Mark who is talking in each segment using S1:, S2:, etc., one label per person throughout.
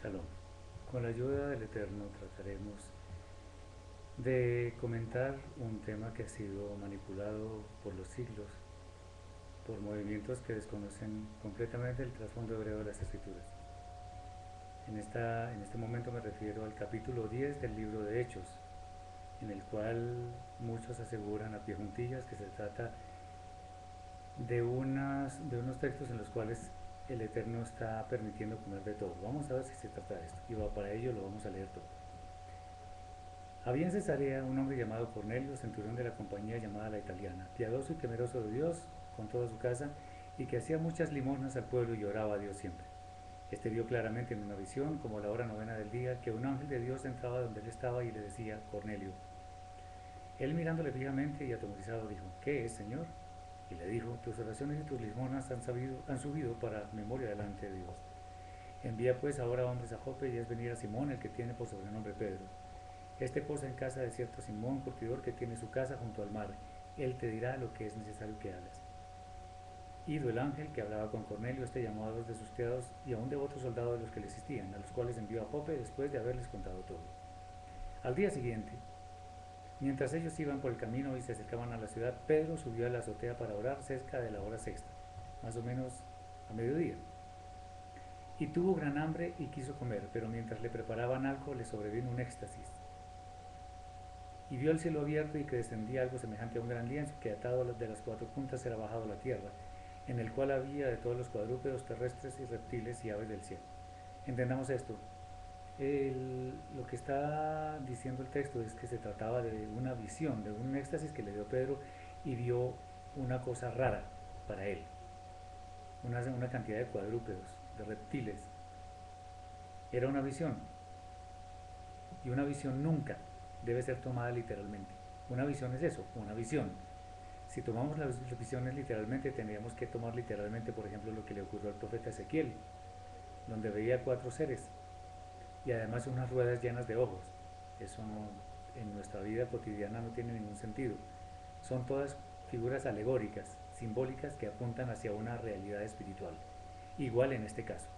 S1: Shalom. Con la ayuda del Eterno trataremos de comentar un tema que ha sido manipulado por los siglos por movimientos que desconocen completamente el trasfondo hebreo de las Escrituras. En este momento me refiero al capítulo 10 del libro de Hechos, en el cual muchos aseguran a pie juntillas que se trata de unos textos en los cuales el Eterno está permitiendo comer de todo. Vamos a ver si se trata de esto, y para ello lo vamos a leer todo. Había en Cesarea un hombre llamado Cornelio, centurión de la compañía llamada La Italiana, piadoso y temeroso de Dios con toda su casa, y que hacía muchas limosnas al pueblo y oraba a Dios siempre. Este vio claramente en una visión, como a la hora novena del día, que un ángel de Dios entraba donde él estaba y le decía, Cornelio. Él mirándole fijamente y atemorizado dijo, ¿qué es, Señor? Y le dijo, tus oraciones y tus limosnas han subido para memoria delante de Dios. Envía pues ahora hombres a Jope y haz venir a Simón, el que tiene por sobrenombre Pedro. Este posa en casa de cierto Simón, curtidor, que tiene su casa junto al mar. Él te dirá lo que es necesario que hagas. Ido el ángel que hablaba con Cornelio, este llamó a los de sus criados y a un devoto soldado de los que le existían, a los cuales envió a Jope después de haberles contado todo. Al día siguiente, mientras ellos iban por el camino y se acercaban a la ciudad, Pedro subió a la azotea para orar cerca de la hora sexta, más o menos a mediodía. Y tuvo gran hambre y quiso comer, pero mientras le preparaban algo le sobrevino un éxtasis. Y vio el cielo abierto y que descendía algo semejante a un gran lienzo que atado de las cuatro puntas era bajado a la tierra, en el cual había de todos los cuadrúpedos terrestres y reptiles y aves del cielo. Entendamos esto. Lo que está diciendo el texto es que se trataba de una visión, de un éxtasis que le dio Pedro y vio una cosa rara para él, una cantidad de cuadrúpedos, de reptiles. Era una visión, y una visión nunca debe ser tomada literalmente. Una visión es eso, una visión. Si tomamos las visiones literalmente, tendríamos que tomar literalmente, por ejemplo, lo que le ocurrió al profeta Ezequiel, donde veía cuatro seres y además unas ruedas llenas de ojos. Eso en nuestra vida cotidiana no tiene ningún sentido. Son todas figuras alegóricas, simbólicas, que apuntan hacia una realidad espiritual. Igual en este caso.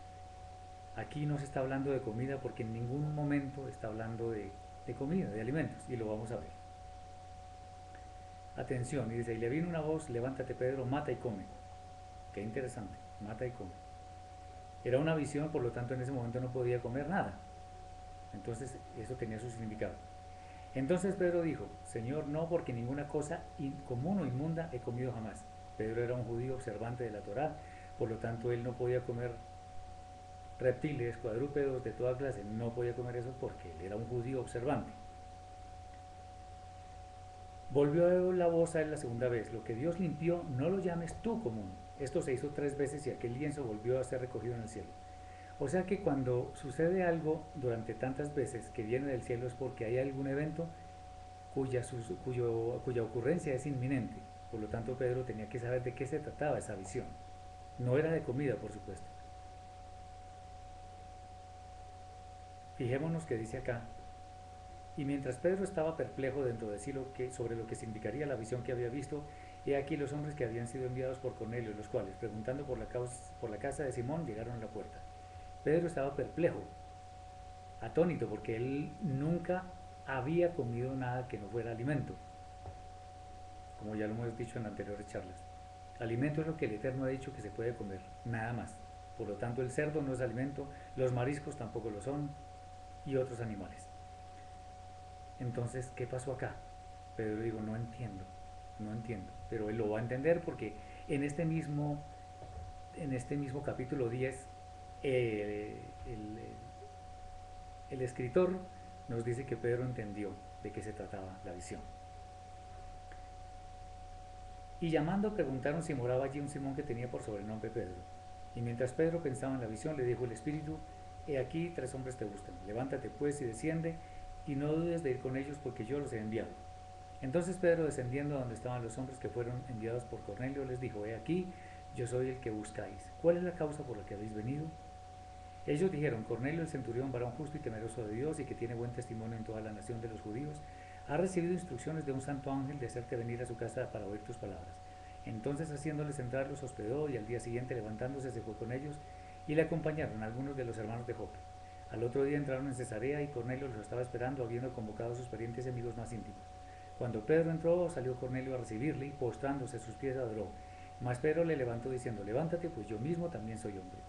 S1: Aquí no se está hablando de comida porque en ningún momento está hablando de comida, de alimentos, y lo vamos a ver. Atención, y dice, y le vino una voz, levántate Pedro, mata y come. Qué interesante, mata y come. Era una visión, por lo tanto en ese momento no podía comer nada. Entonces eso tenía su significado. Entonces Pedro dijo, Señor, no, porque ninguna cosa común o inmunda he comido jamás. Pedro era un judío observante de la Torá, por lo tanto él no podía comer reptiles, cuadrúpedos de toda clase, no podía comer eso porque él era un judío observante. Volvió la voz a él la segunda vez, lo que Dios limpió no lo llames tú común. Esto se hizo 3 veces y aquel lienzo volvió a ser recogido en el cielo. O sea que cuando sucede algo durante tantas veces que viene del cielo es porque hay algún evento cuya ocurrencia es inminente. Por lo tanto, Pedro tenía que saber de qué se trataba esa visión. No era de comida, por supuesto. Fijémonos que dice acá, y mientras Pedro estaba perplejo dentro de sí sobre lo que significaría la visión que había visto, he aquí los hombres que habían sido enviados por Cornelio, los cuales, preguntando por la casa de Simón, llegaron a la puerta. Pedro estaba perplejo, atónito, porque él nunca había comido nada que no fuera alimento, como ya lo hemos dicho en anteriores charlas. Alimento es lo que el Eterno ha dicho que se puede comer, nada más. Por lo tanto, el cerdo no es alimento, los mariscos tampoco lo son, y otros animales. Entonces, ¿qué pasó acá? Pedro dijo, no entiendo, no entiendo. Pero él lo va a entender porque en este mismo, en este mismo capítulo 10, el escritor nos dice que Pedro entendió de qué se trataba la visión. Y llamando preguntaron si moraba allí un Simón que tenía por sobrenombre Pedro. Y mientras Pedro pensaba en la visión, le dijo el Espíritu, he aquí 3 hombres te buscan, levántate pues y desciende, y no dudes de ir con ellos porque yo los he enviado. Entonces Pedro, descendiendo a donde estaban los hombres que fueron enviados por Cornelio, les dijo, he aquí, yo soy el que buscáis. ¿Cuál es la causa por la que habéis venido? Ellos dijeron, Cornelio el centurión, varón justo y temeroso de Dios y que tiene buen testimonio en toda la nación de los judíos, ha recibido instrucciones de un santo ángel de hacerte venir a su casa para oír tus palabras. Entonces haciéndoles entrar los hospedó y al día siguiente levantándose se fue con ellos y le acompañaron algunos de los hermanos de Jope. Al otro día entraron en Cesarea y Cornelio los estaba esperando, habiendo convocado a sus parientes y amigos más íntimos. Cuando Pedro entró, salió Cornelio a recibirle y postrándose a sus pies adoró. Mas Pedro le levantó diciendo, levántate, pues yo mismo también soy hombre.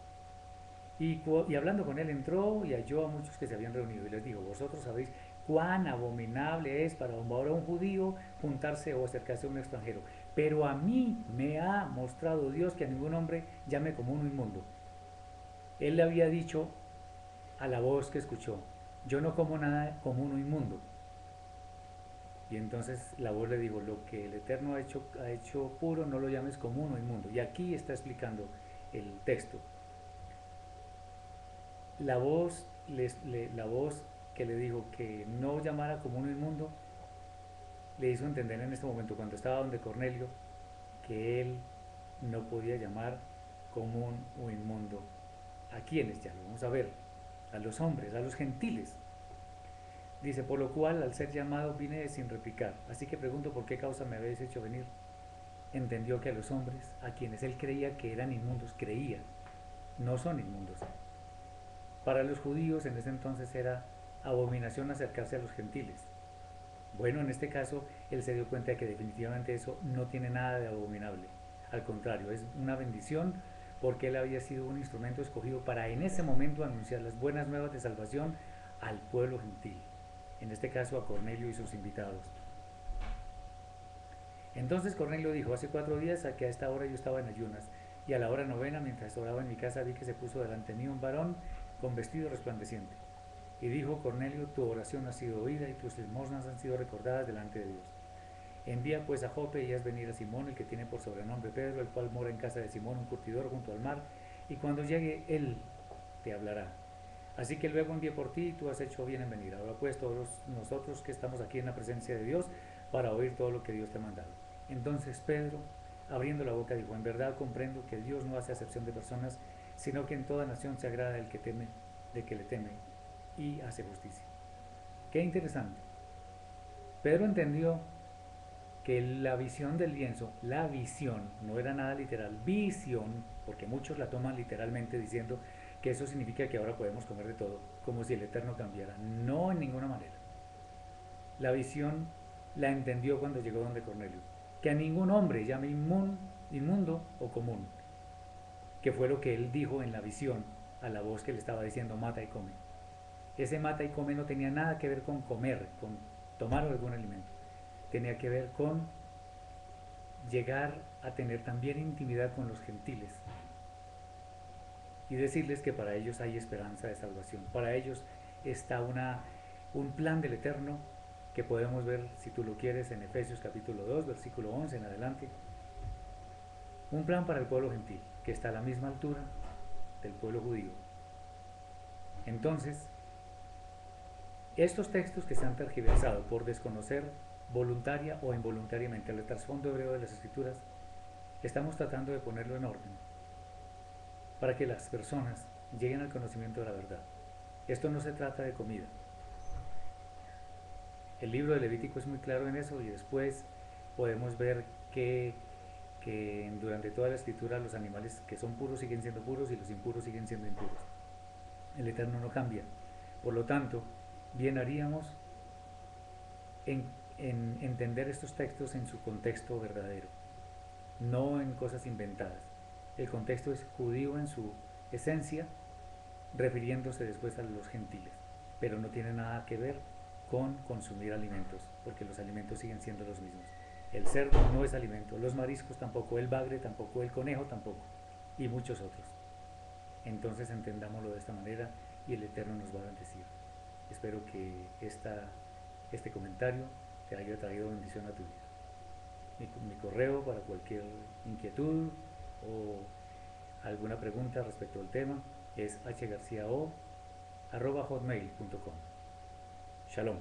S1: Y hablando con él entró y halló a muchos que se habían reunido y les dijo, vosotros sabéis cuán abominable es para un judío juntarse o acercarse a un extranjero, pero a mí me ha mostrado Dios que a ningún hombre llame como uno inmundo. Él le había dicho a la voz que escuchó, yo no como nada como uno inmundo. Y entonces la voz le dijo, lo que el Eterno ha hecho puro, no lo llames común o inmundo. Y aquí está explicando el texto. La voz que le dijo que no llamara común o inmundo, le hizo entender en este momento, cuando estaba donde Cornelio, que él no podía llamar común o inmundo. ¿A quiénes? Ya lo vamos a ver. A los hombres, a los gentiles. Dice, por lo cual al ser llamado vine sin replicar. Así que pregunto por qué causa me habéis hecho venir. Entendió que a los hombres, a quienes él creía que eran inmundos, creía, no son inmundos. Para los judíos en ese entonces era abominación acercarse a los gentiles. Bueno, en este caso él se dio cuenta de que definitivamente eso no tiene nada de abominable. Al contrario, es una bendición porque él había sido un instrumento escogido para en ese momento anunciar las buenas nuevas de salvación al pueblo gentil. En este caso a Cornelio y sus invitados. Entonces Cornelio dijo, hace 4 días a que a esta hora yo estaba en ayunas, y a la hora novena, mientras oraba en mi casa, vi que se puso delante mío un varón con vestido resplandeciente. Y dijo, Cornelio, tu oración ha sido oída y tus limosnas han sido recordadas delante de Dios. Envía pues a Jope y haz venir a Simón, el que tiene por sobrenombre Pedro, el cual mora en casa de Simón, un curtidor junto al mar, y cuando llegue él te hablará. Así que luego envié por ti y tú has hecho bien en venir. Ahora pues todos nosotros que estamos aquí en la presencia de Dios para oír todo lo que Dios te ha mandado. Entonces Pedro, abriendo la boca, dijo, en verdad comprendo que Dios no hace acepción de personas, sino que en toda nación se agrada el que teme, de que le teme, y hace justicia. Qué interesante. Pedro entendió que la visión del lienzo, la visión, no era nada literal, visión, porque muchos la toman literalmente diciendo que eso significa que ahora podemos comer de todo, como si el Eterno cambiara. No, en ninguna manera. La visión la entendió cuando llegó donde Cornelio, que a ningún hombre llame inmundo o común, que fue lo que él dijo en la visión a la voz que le estaba diciendo mata y come. Ese mata y come no tenía nada que ver con comer, con tomar algún alimento, tenía que ver con llegar a tener también intimidad con los gentiles y decirles que para ellos hay esperanza de salvación. Para ellos está un plan del Eterno que podemos ver, si tú lo quieres, en Efesios capítulo 2, versículo 11 en adelante. Un plan para el pueblo gentil, que está a la misma altura del pueblo judío. Entonces, estos textos que se han tergiversado por desconocer voluntaria o involuntariamente el trasfondo hebreo de las escrituras, estamos tratando de ponerlo en orden para que las personas lleguen al conocimiento de la verdad. Esto no se trata de comida. El libro de Levítico es muy claro en eso y después podemos ver que durante toda la escritura los animales que son puros siguen siendo puros y los impuros siguen siendo impuros. El Eterno no cambia. Por lo tanto, bien haríamos en entender estos textos en su contexto verdadero, no en cosas inventadas. El contexto es judío en su esencia, refiriéndose después a los gentiles, pero no tiene nada que ver con consumir alimentos, porque los alimentos siguen siendo los mismos. El cerdo no es alimento, los mariscos tampoco, el bagre tampoco, el conejo tampoco, y muchos otros. Entonces entendámoslo de esta manera y el Eterno nos va a bendecir. Espero que este comentario te haya traído bendición a tu vida. Mi correo para cualquier inquietud o alguna pregunta respecto al tema es hgarciao@hotmail.com. Shalom.